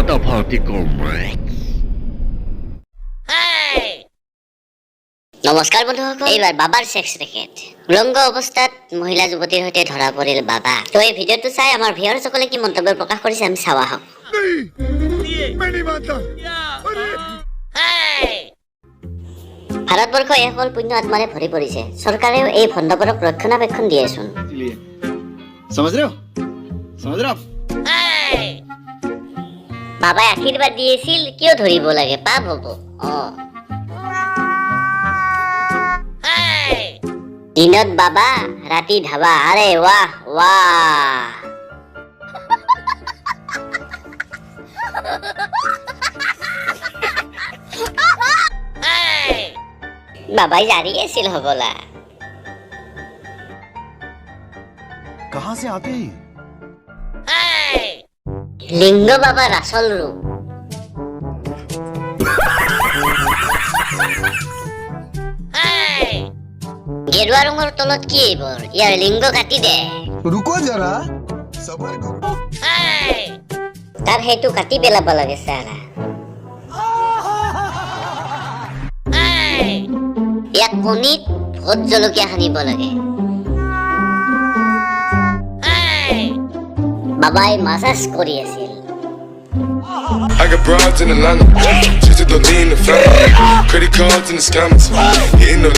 Father Particle Max. নমস্কাৰ বন্ধুসকল, এইবাৰ বাবাৰ সেক্স ৰেকেট উলংগ অৱস্থাত মহিলা যুৱতীৰ সৈতে ধৰা পৰিল বাবা। তো এই ভিডিঅ'টো চাই আমাৰ ভিউৱাৰসকলে কি মন্তব্য প্ৰকাশ কৰিছে আমি চাওঁ আহক। ভাৰতবৰ্ষ এখন পুণ্য আত্মাৰে ভৰি পৰিছে। চৰকাৰেও এই ভণ্ডবোৰক ৰক্ষণাবেক্ষণ দিয়েচোন। বাবাই আশীৰ্বাদ দিয়েছিল, কিয় ধৰিব লাগে? পাপ হ'ব। দিনত বাবা, ৰাতি ধাবা। আৰে ৱাহ ৱাহ। বাবাই জাৰি আছিল হবলা। कहां से आते हैं? লিংগ বাবাৰ আসল ৰূপ। গেৰুৱা ৰঙৰ তলত কি এইবোৰ? ইয়াৰ লিংগ কাটি দে। रुको जरा सबर करो। তাৰ সেইটো কাটি পেলাব লাগে চালা। ইয়াক কণীত ভোট জলকীয়া সানিব লাগে। বাবাই মাছাজ কৰি আছিল। I got broads in Atlanta, just to throw me in the family. Credit cards in the scammers, hitting the